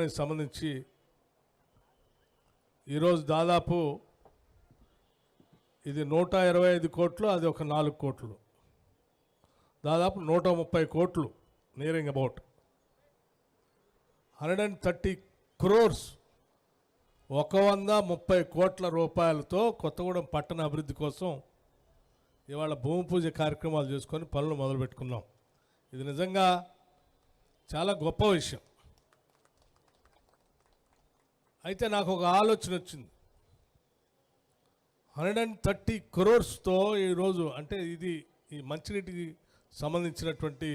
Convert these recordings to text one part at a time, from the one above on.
కార్యక్రమానికి సంబంధించి ఈరోజు దాదాపు ఇది 125 కోట్లు, అది ఒక 4 కోట్లు, దాదాపు 130 కోట్లు, నియరింగ్ అబౌట్ 130 crores, 130 కోట్ల రూపాయలతో కొత్తగూడెం పట్టణ అభివృద్ధి కోసం ఇవాళ భూమి పూజ కార్యక్రమాలు చేసుకొని పనులు మొదలుపెట్టుకున్నాం. ఇది నిజంగా చాలా గొప్ప విషయం. అయితే నాకు ఒక ఆలోచన వచ్చింది. 130 crores-తో ఈరోజు అంటే ఇది ఈ మంచినీటికి సంబంధించినటువంటి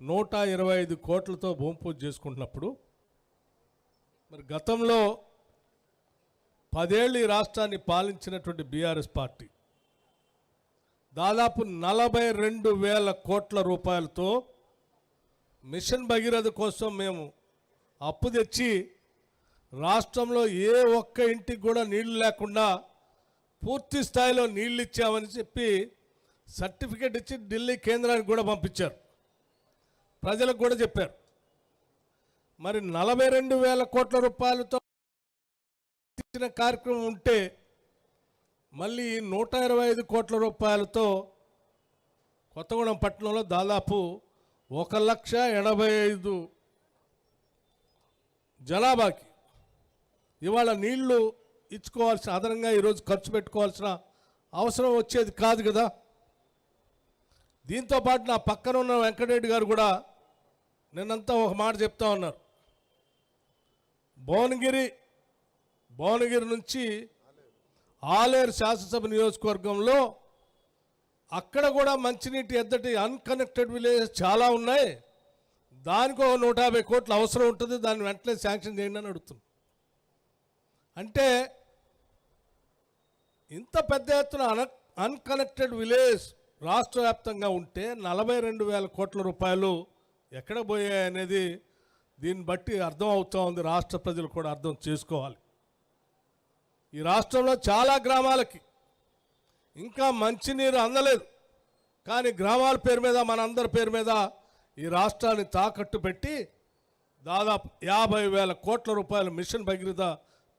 125 కోట్లతో భూమి పూజ చేసుకుంటున్నప్పుడు మరి గతంలో 10 ఏళ్ళు ఈ రాష్ట్రాన్ని పాలించినటువంటి బీఆర్ఎస్ పార్టీ దాదాపు 42,000 కోట్ల రూపాయలతో మిషన్ భగీరథ కోసం మేము అప్పు తెచ్చి రాష్ట్రంలో ఏ ఒక్క ఇంటికి కూడా నీళ్లు లేకుండా పూర్తి స్థాయిలో నీళ్ళు ఇచ్చామని చెప్పి సర్టిఫికేట్ ఇచ్చి ఢిల్లీ కేంద్రానికి కూడా పంపించారు, ప్రజలకు కూడా చెప్పారు. మరి 42,000 కోట్ల రూపాయలతో ఇచ్చిన కార్యక్రమం ఉంటే మళ్ళీ 125 కోట్ల రూపాయలతో కొత్తగూడెం పట్టణంలో దాదాపు 1,85,000 జనాభాకి ఇవాళ నీళ్లు ఇచ్చుకోవాల్సిన, అదనంగా ఈరోజు ఖర్చు పెట్టుకోవాల్సిన అవసరం వచ్చేది కాదు కదా. దీంతోపాటు నా పక్కన ఉన్న వెంకటరెడ్డి గారు కూడా నిన్నంతా ఒక మాట చెప్తా ఉన్నారు. భువనగిరి నుంచి ఆలేరు శాసనసభ నియోజకవర్గంలో అక్కడ కూడా మంచినీటి ఎద్దటి అన్కనెక్టెడ్ విలేజెస్ చాలా ఉన్నాయి, దానికి 150 కోట్లు అవసరం ఉంటుంది, దాన్ని వెంటనే శాంక్షన్ చేయండి అని అడుగుతుంది. అంటే ఇంత పెద్ద ఎత్తున అన్కనెక్టెడ్ విలేజ్ రాష్ట్ర వ్యాప్తంగా ఉంటే 42,000 కోట్ల రూపాయలు ఎక్కడ పోయాయి అనేది దీన్ని బట్టి అర్థం అవుతూ ఉంది. రాష్ట్ర ప్రజలు కూడా అర్థం చేసుకోవాలి. ఈ రాష్ట్రంలో చాలా గ్రామాలకి ఇంకా మంచినీరు అందలేదు, కానీ గ్రామాల పేరు మీద, మనందరి పేరు మీద ఈ రాష్ట్రాన్ని తాకట్టు పెట్టి దాదాపు 50,000 కోట్ల రూపాయలు మిషన్ భగీరథ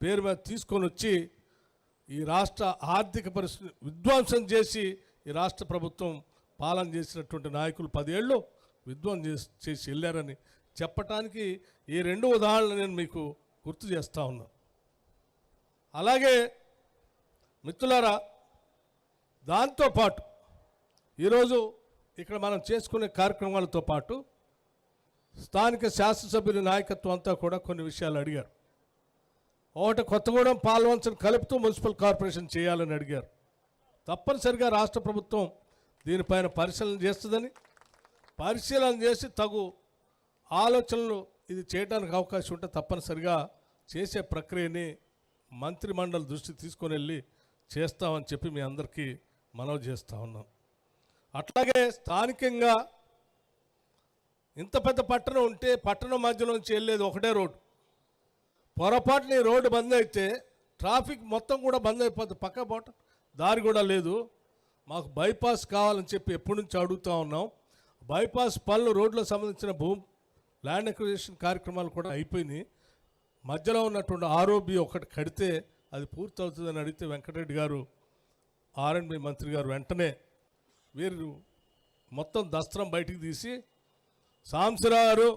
పేరు మీద తీసుకొని వచ్చి ఈ రాష్ట్ర ఆర్థిక పరిస్థితి విధ్వంసం చేసి ఈ రాష్ట్ర ప్రభుత్వం పాలన చేసినటువంటి నాయకులు 10 ఏళ్ళు విధ్వంసం చేసి వెళ్ళారని చెప్పటానికి ఈ 2 ఉదాహరణలు నేను మీకు గుర్తు చేస్తూ ఉన్నాను. అలాగే మిత్రులారా, దాంతోపాటు ఈరోజు ఇక్కడ మనం చేసుకునే కార్యక్రమాలతో పాటు స్థానిక శాసనసభ్యుల నాయకత్వం అంతా కూడా కొన్ని విషయాలు అడిగారు. ఒకటి, కొత్తగూడెం పాల్వంచను కలుపుతూ మున్సిపల్ కార్పొరేషన్ చేయాలని అడిగారు. తప్పనిసరిగా రాష్ట్ర ప్రభుత్వం దీనిపైన పరిశీలన చేస్తుందని, పరిశీలన చేసి తగు ఆలోచనలు ఇది చేయడానికి అవకాశం ఉంటే తప్పనిసరిగా చేసే ప్రక్రియని మంత్రి మండలి దృష్టికి తీసుకొని వెళ్ళి చేస్తామని చెప్పి మీ అందరికీ మనవి చేస్తూ ఉన్నాం. అట్లాగే స్థానికంగా ఇంత పెద్ద పట్టణం ఉంటే పట్టణం మధ్యలోంచి వెళ్ళేది ఒకటే రోడ్డు, పొరపాటుని రోడ్డు బంద్ అయితే ట్రాఫిక్ మొత్తం కూడా బంద్ అయిపోతుంది, పక్క పోట దారి కూడా లేదు. మాకు బైపాస్ కావాలని చెప్పి ఎప్పటి నుంచి అడుగుతూ ఉన్నాం. బైపాస్ పనులు, రోడ్లకు సంబంధించిన ల్యాండ్ అక్విజిషన్ కార్యక్రమాలు కూడా అయిపోయినాయి. మధ్యలో ఉన్నటువంటి ఆర్ఓబి ఒకటి కడితే అది పూర్తవుతుందని అడిగితే వెంకటరెడ్డి గారు, ఆర్ఎండ్బి మంత్రి గారు వెంటనే వీరు మొత్తం దస్త్రం బయటికి తీసి సాంబశివరావు గారు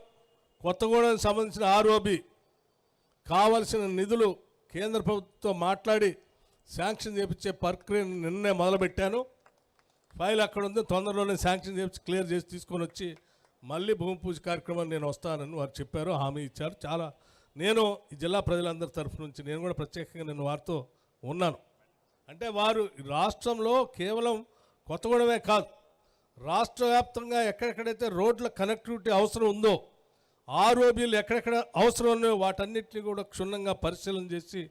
కొత్తగూడెం సంబంధించిన ఆర్ఓబి కావలసిన నిధులు కేంద్ర ప్రభుత్వంతో మాట్లాడి శాంక్షన్ చేయించే ప్రక్రియను నిన్నే మొదలుపెట్టాను, ఫైల్ అక్కడ ఉంది, తొందరలోనే శాంక్షన్ చేయించి క్లియర్ చేసి తీసుకొని వచ్చి మళ్ళీ భూమి పూజ కార్యక్రమాన్ని నేను వస్తానని వారు చెప్పారు, హామీ ఇచ్చారు. చాలా నేను ఈ జిల్లా ప్రజలందరి తరఫు నుంచి నేను కూడా ప్రత్యేకంగా నేను వారితో ఉన్నాను. అంటే వారు రాష్ట్రంలో కేవలం కొత్తగూడెమే కాదు, రాష్ట్ర వ్యాప్తంగా ఎక్కడెక్కడైతే రోడ్ల కనెక్టివిటీ అవసరం ఉందో, ఆర్ఓబీలు ఎక్కడెక్కడ అవసరం ఉన్నాయో వాటన్నిటిని కూడా క్షుణ్ణంగా పరిశీలన చేసి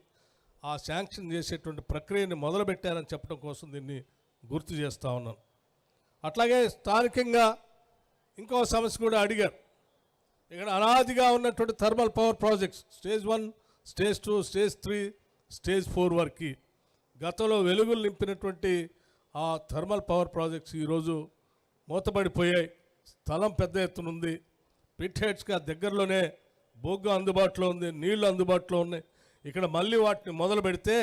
ఆ శాంక్షన్ చేసేటువంటి ప్రక్రియని మొదలుపెట్టారని చెప్పడం కోసం దీన్ని గుర్తు చేస్తూ ఉన్నాను. అట్లాగే స్థానికంగా ఇంకో సమస్య కూడా అడిగారు. ఇక్కడ అనాదిగా ఉన్నటువంటి thermal power projects stage 1, stage 2, stage 3, stage 4 వరకు గతంలో వెలుగులు నింపినటువంటి ఆ థర్మల్ పవర్ ప్రాజెక్ట్స్ ఈరోజు మూతపడిపోయాయి. స్థలం పెద్ద ఎత్తున ఉంది. పిట్ హెడ్స్గా దగ్గరలోనే బొగ్గు అందుబాటులో ఉంది, నీళ్లు అందుబాటులో ఉన్నాయి. ఇక్కడ మళ్ళీ వాటిని మొదలు పెడితే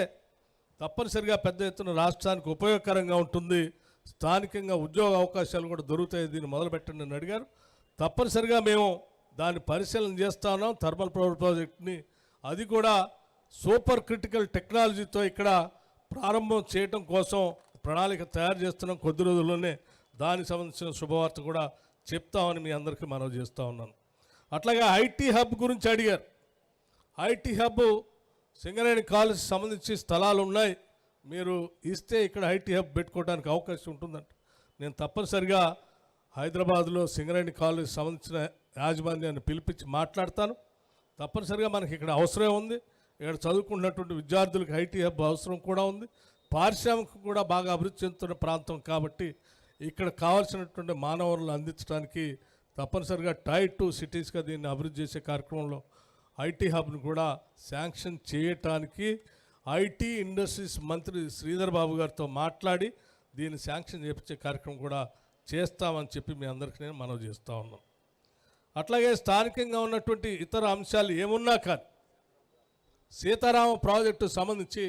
తప్పనిసరిగా పెద్ద ఎత్తున రాష్ట్రానికి ఉపయోగకరంగా ఉంటుంది, స్థానికంగా ఉద్యోగ అవకాశాలు కూడా దొరుకుతాయి. దీన్ని మొదలుపెట్టండి అని అడిగారు. తప్పనిసరిగా మేము దాన్ని పరిశీలన చేస్తా ఉన్నాం. థర్మల్ పవర్ ప్రాజెక్ట్ని అది కూడా సూపర్ క్రిటికల్ టెక్నాలజీతో ఇక్కడ ప్రారంభం చేయటం కోసం ప్రణాళిక తయారు చేస్తున్నాం. కొద్ది రోజుల్లోనే దానికి సంబంధించిన శుభవార్త కూడా చెప్తామని మీ అందరికీ మనవి చేస్తూ ఉన్నాను. అట్లాగే ఐటీ హబ్ గురించి అడిగారు. ఐటీ హబ్ సింగరేణి కాలేజ్ సంబంధించి స్థలాలు ఉన్నాయి, మీరు ఇస్తే ఇక్కడ ఐటీ హబ్ పెట్టుకోవడానికి అవకాశం ఉంటుందంట. నేను తప్పనిసరిగా హైదరాబాద్లో సింగరేణి కాలేజ్ సంబంధించిన యాజమాన్యాన్ని పిలిపించి మాట్లాడతాను. తప్పనిసరిగా మనకి ఇక్కడ అవసరం ఉంది. ఇక్కడ చదువుకున్నటువంటి విద్యార్థులకు ఐటీ హబ్ అవసరం కూడా ఉంది. పారిశ్రామిక కూడా బాగా అభివృద్ధి చెందుతున్న ప్రాంతం కాబట్టి ఇక్కడ కావాల్సినటువంటి మానవ వనరులు అందించడానికి తప్పనిసరిగా టైర్ 2 సిటీస్గా దీన్ని అభివృద్ధి చేసే కార్యక్రమంలో ఐటీ హబ్ను కూడా శాంక్షన్ చేయటానికి ఐటీ ఇండస్ట్రీస్ మంత్రి శ్రీధర్ బాబు గారితో మాట్లాడి దీన్ని శాంక్షన్ చేయించే కార్యక్రమం కూడా చేస్తామని చెప్పి మీ అందరికీ నేను మనవి చేస్తూ ఉన్నాను. అట్లాగే స్థానికంగా ఉన్నటువంటి ఇతర అంశాలు ఏమున్నా కానీ సీతారామ ప్రాజెక్టు సంబంధించి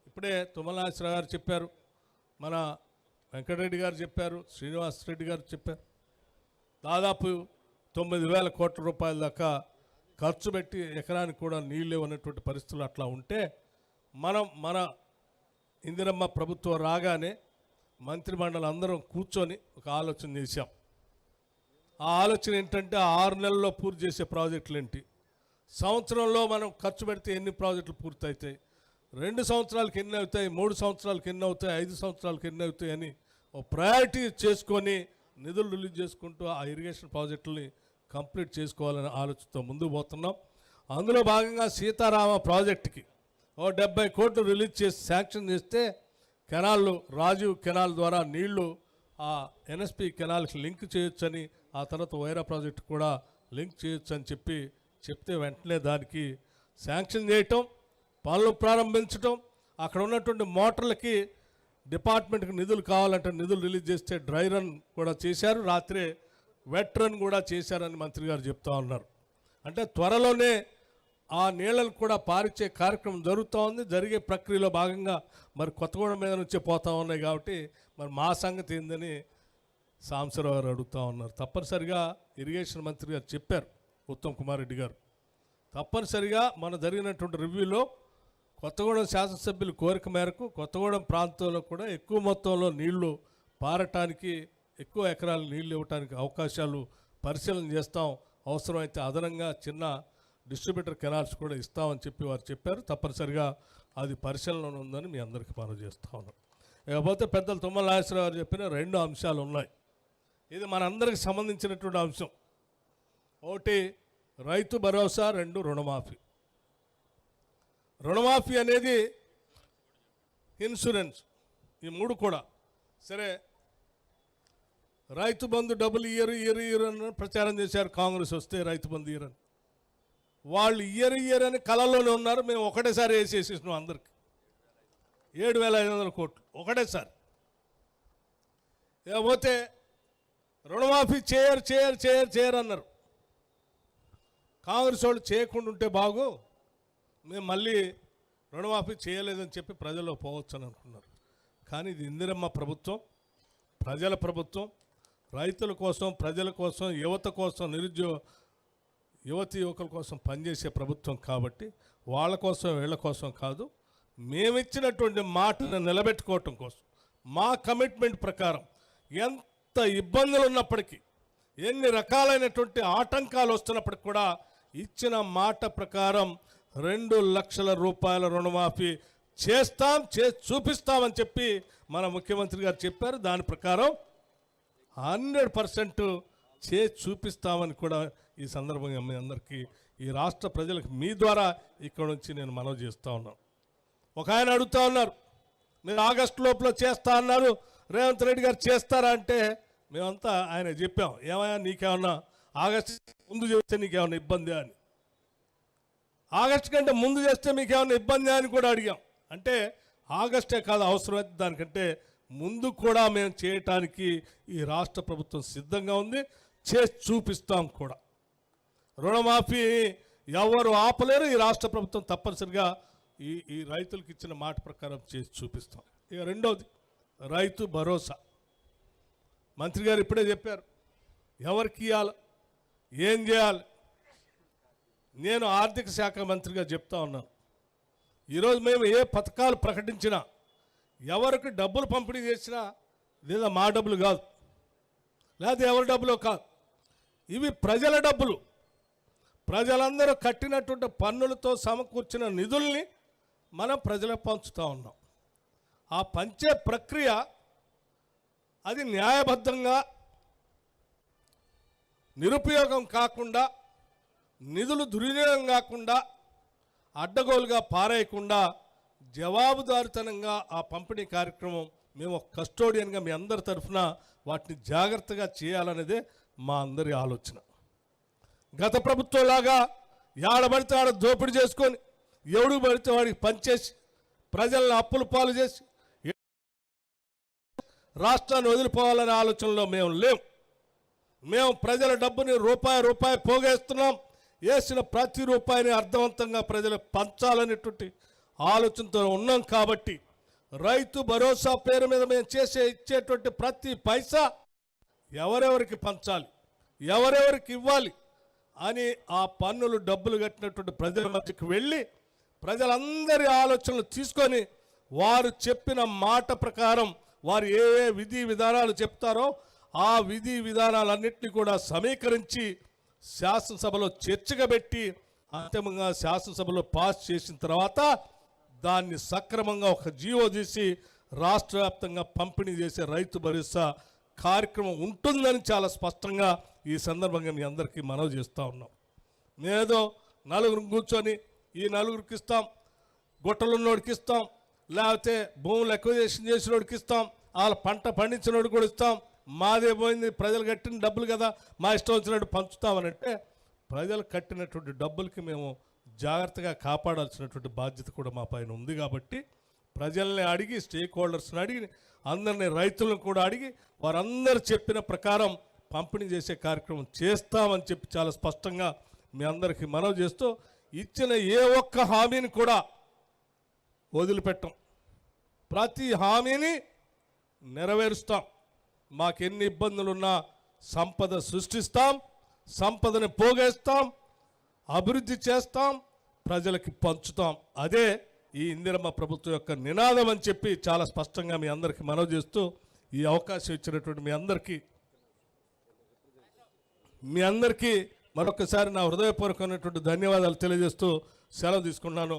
ఇప్పుడే తుమ్మల నాగేశ్వరరావు గారు చెప్పారు, మన వెంకటరెడ్డి గారు చెప్పారు, శ్రీనివాస్ రెడ్డి గారు చెప్పారు. దాదాపు 9,000 కోట్ల రూపాయల దాకా ఖర్చు పెట్టి ఎకరానికి కూడా నీళ్ళు ఇవ్వనటువంటి పరిస్థితులు అట్లా ఉంటే మన ఇందిరమ్మ ప్రభుత్వం రాగానే మంత్రిమండలి అందరం కూర్చొని ఒక ఆలోచన చేశాం. ఆ ఆలోచన ఏంటంటే 6 నెలల్లో పూర్తి చేసే ప్రాజెక్టులు ఏంటి, సంవత్సరంలో మనం ఖర్చు పెడితే ఎన్ని ప్రాజెక్టులు పూర్తవుతాయి, 2 సంవత్సరాలకి ఎన్ని అవుతాయి, 3 సంవత్సరాలకి ఎన్ని అవుతాయి, 5 సంవత్సరాలకి ఎన్ని అవుతాయి అని ఒక ప్రయారిటీ చేసుకొని నిధులు రిలీజ్ చేసుకుంటూ ఆ ఇరిగేషన్ ప్రాజెక్టుల్ని కంప్లీట్ చేసుకోవాలనే ఆలోచనతో ముందుకు పోతున్నాం. అందులో భాగంగా సీతారామ ప్రాజెక్టుకి 70 కోట్లు రిలీజ్ చేసి శాంక్షన్ చేస్తే కెనాళ్ళు రాజీవ్ కెనాల్ ద్వారా నీళ్లు ఆ ఎన్ఎస్పి కెనాల్కి లింక్ చేయొచ్చని, ఆ తర్వాత వైరా ప్రాజెక్టు కూడా లింక్ చేయొచ్చు అని చెప్తే వెంటనే దానికి శాంక్షన్ చేయటం, పనులు ప్రారంభించటం, అక్కడ ఉన్నటువంటి మోటార్లకి డిపార్ట్మెంట్కి నిధులు కావాలంటే నిధులు రిలీజ్ చేస్తే డ్రై రన్ కూడా చేశారు, రాత్రే వెట్ రన్ కూడా చేశారని మంత్రి గారు చెప్తా ఉన్నారు. అంటే త్వరలోనే ఆ నీళ్ళను కూడా పారిచ్చే కార్యక్రమం జరుగుతూ ఉంది. జరిగే ప్రక్రియలో భాగంగా మరి కొత్తగూడెం మీద నుంచే పోతూ ఉన్నాయి కాబట్టి మరి మా సంగతి ఏందని సాంబశివరావు గారు అడుగుతూ ఉన్నారు. తప్పనిసరిగా ఇరిగేషన్ మంత్రి గారు చెప్పారు, ఉత్తమ్ కుమార్ రెడ్డి గారు. తప్పనిసరిగా మన జరిగినటువంటి రివ్యూలో కొత్తగూడెం శాసనసభ్యుల కోరిక మేరకు కొత్తగూడెం ప్రాంతంలో కూడా ఎక్కువ మొత్తంలో నీళ్లు పారటానికి, ఎక్కువ ఎకరాలు నీళ్లు ఇవ్వడానికి అవకాశాలు పరిశీలన చేస్తాం. అవసరమైతే అదనంగా చిన్న డిస్ట్రిబ్యూటర్ కెనాల్స్ కూడా ఇస్తామని చెప్పి వారు చెప్పారు. తప్పనిసరిగా అది పరిశీలనలో ఉందని మీ అందరికీ మనం చేస్తూ ఉన్నాం. ఇకపోతే పెద్దలు తుమ్మల నాగేశ్వరరావు గారు చెప్పిన 2 అంశాలు ఉన్నాయి. ఇది మనందరికి సంబంధించినటువంటి అంశం. ఒకటి రైతు భరోసా, 2 రుణమాఫీ. రుణమాఫీ అనేది ఇన్సూరెన్స్, ఈ 3 కూడా సరే. రైతు బంధు డబ్బులు ఇయర్ అని ప్రచారం చేశారు కాంగ్రెస్ వస్తే, రైతు బంధు ఇయర్ అని. వాళ్ళు ఇయర్ అని కళల్లోనే ఉన్నారు. మేము ఒకటేసారి వేసేసేసినాం అందరికి 7,500 కోట్లు ఒకటేసారి. ఇకపోతే రుణమాఫీ చేయరు అన్నారు. కాంగ్రెస్ వాళ్ళు చేయకుండా ఉంటే బాగు, మేము మళ్ళీ రుణమాఫీ చేయలేదని చెప్పి ప్రజల్లో పోవచ్చు అని అనుకున్నారు. కానీ ఇది ఇందిరమ్మ ప్రభుత్వం, ప్రజల ప్రభుత్వం, రైతుల కోసం, ప్రజల కోసం, యువత కోసం, నిరుద్యోగ యువకుల కోసం పనిచేసే ప్రభుత్వం కాబట్టి వాళ్ళ కోసం వీళ్ళ కోసం కాదు, మేమిచ్చినటువంటి మాటను నిలబెట్టుకోవటం కోసం మా కమిట్మెంట్ ప్రకారం ఎంత ఇబ్బందులు ఉన్నప్పటికీ, ఎన్ని రకాలైనటువంటి ఆటంకాలు వస్తున్నప్పటికి కూడా ఇచ్చిన మాట ప్రకారం 2 లక్షల రూపాయల రుణమాఫీ చేసి చూపిస్తామని చెప్పి మన ముఖ్యమంత్రి గారు చెప్పారు. దాని ప్రకారం 100% చేసి చూపిస్తామని కూడా ఈ సందర్భంగా మీ అందరికీ, ఈ రాష్ట్ర ప్రజలకు మీ ద్వారా ఇక్కడ నుంచి నేను మనవి చేస్తూ ఉన్నాను. ఒక ఆయన అడుగుతూ ఉన్నారు, మీరు ఆగస్టు లోపల చేస్తా అన్నారు, రేవంత్ రెడ్డి గారు చేస్తారా అంటే మేమంతా ఆయన చెప్పాం, ఏమయ్యా నీకేమన్నా ఆగస్టు ముందు చేస్తే నీకేమన్నా ఇబ్బంది అని, ఆగస్టు కంటే ముందు చేస్తే మీకేమన్నా ఇబ్బంది అని కూడా అడిగాం. అంటే ఆగస్టే కాదు, అవసరమైతే దానికంటే ముందు కూడా మేము చేయటానికి ఈ రాష్ట్ర ప్రభుత్వం సిద్ధంగా ఉంది, చేసి చూపిస్తాం కూడా. రుణమాఫీ ఎవరు ఆపలేరు. ఈ రాష్ట్ర ప్రభుత్వం తప్పనిసరిగా ఈ రైతులకు ఇచ్చిన మాట ప్రకారం చేసి చూపిస్తాం. ఇక రెండవది రైతు భరోసా. మంత్రి గారు ఇప్పుడే చెప్పారు ఎవరికి ఇవ్వాలి, ఏం చేయాలి. నేను ఆర్థిక శాఖ మంత్రిగా చెప్తా ఉన్నాను, ఈరోజు మేము ఏ పథకాలు ప్రకటించినా, ఎవరికి డబ్బులు పంపిణీ చేసినా లేదా మా డబ్బులు కాదు, లేదా ఎవరి డబ్బులు కాదు, ఇవి ప్రజల డబ్బులు. ప్రజలందరూ కట్టినటువంటి పన్నులతో సమకూర్చిన నిధుల్ని మనం ప్రజలకు పంచుతూ ఉన్నాం. ఆ పంచే ప్రక్రియ అది న్యాయబద్ధంగా, నిరుపయోగం కాకుండా, నిధులు దుర్వినియోగం కాకుండా, అడ్డగోలుగా పారేయకుండా జవాబుదారితనంగా ఆ పంపిణీ కార్యక్రమం మేము ఒక కస్టోడియన్గా మీ అందరి తరఫున వాటిని జాగ్రత్తగా చేయాలనేదే మా అందరి ఆలోచన. గత ప్రభుత్వంలాగా ఏడబడితే ఆడ దోపిడీ చేసుకొని ఎవడు పడితే వాడికి పనిచేసి ప్రజలను అప్పుల పాలు చేసి రాష్ట్రాన్ని వదిలిపోవాలనే ఆలోచనలో మేము లేవు. మేము ప్రజల డబ్బుని రూపాయి పోగేస్తున్నాం. వేసిన ప్రతి రూపాయిని అర్థవంతంగా ప్రజలకు పంచాలనేటువంటి ఆలోచనతో ఉన్నాం. కాబట్టి రైతు భరోసా పేరు మీద మేము ఇచ్చేటువంటి ప్రతి పైసా ఎవరెవరికి పంచాలి, ఎవరెవరికి ఇవ్వాలి అని ఆ పన్నులు డబ్బులు కట్టినటువంటి ప్రజల మధ్యకి వెళ్ళి ప్రజలందరి ఆలోచనలు తీసుకొని వారు చెప్పిన మాట ప్రకారం వారు ఏ ఏ విధి విధానాలు చెప్తారో ఆ విధి విధానాలన్నింటినీ కూడా సమీకరించి శాసనసభలో చర్చగా పెట్టి అంతిమంగా శాసనసభలో పాస్ చేసిన తర్వాత దాన్ని సక్రమంగా ఒక జీవో తీసి రాష్ట్ర వ్యాప్తంగా పంపిణీ చేసే రైతు భరోసా కార్యక్రమం ఉంటుందని చాలా స్పష్టంగా ఈ సందర్భంగా మీ అందరికీ మనవి చేస్తూ ఉన్నాం. మేదో నలుగురు కూర్చొని ఈ నలుగురికి ఇస్తాం, గుట్టలున్నోడికి ఇస్తాం, లేకపోతే భూములు ఎక్విజిషన్ చేసినోడికి ఇస్తాం, వాళ్ళ పంట పండించినోడికి కూడా ఇస్తాం, మాదే పోయింది ప్రజలు కట్టిన డబ్బులు కదా మా ఇష్టం వచ్చినట్టు పంచుతామనంటే ప్రజలు కట్టినటువంటి డబ్బులకి మేము జాగ్రత్తగా కాపాడాల్సినటువంటి బాధ్యత కూడా మా పైన ఉంది. కాబట్టి ప్రజల్ని అడిగి, స్టేక్ హోల్డర్స్ని అడిగి, అందరినీ రైతులను కూడా అడిగి వారందరూ చెప్పిన ప్రకారం పంపిణీ చేసే కార్యక్రమం చేస్తామని చెప్పి చాలా స్పష్టంగా మీ అందరికీ మనవి చేస్తూ ఇచ్చిన ఏ ఒక్క హామీని కూడా వదిలిపెట్టం. ప్రతి హామీని నెరవేరుస్తాం. మాకెన్ని ఇబ్బందులున్నా సంపద సృష్టిస్తాం, సంపదని పోగేస్తాం, అభివృద్ధి చేస్తాం, ప్రజలకి పంచుతాం. అదే ఈ ఇందిరమ్మ ప్రభుత్వం యొక్క నినాదం అని చెప్పి చాలా స్పష్టంగా మీ అందరికీ మనవి చేస్తూ ఈ అవకాశం ఇచ్చినటువంటి మీ అందరికీ మరొకసారి నా హృదయపూర్వకమైనటువంటి ధన్యవాదాలు తెలియజేస్తూ సెలవు తీసుకున్నాను.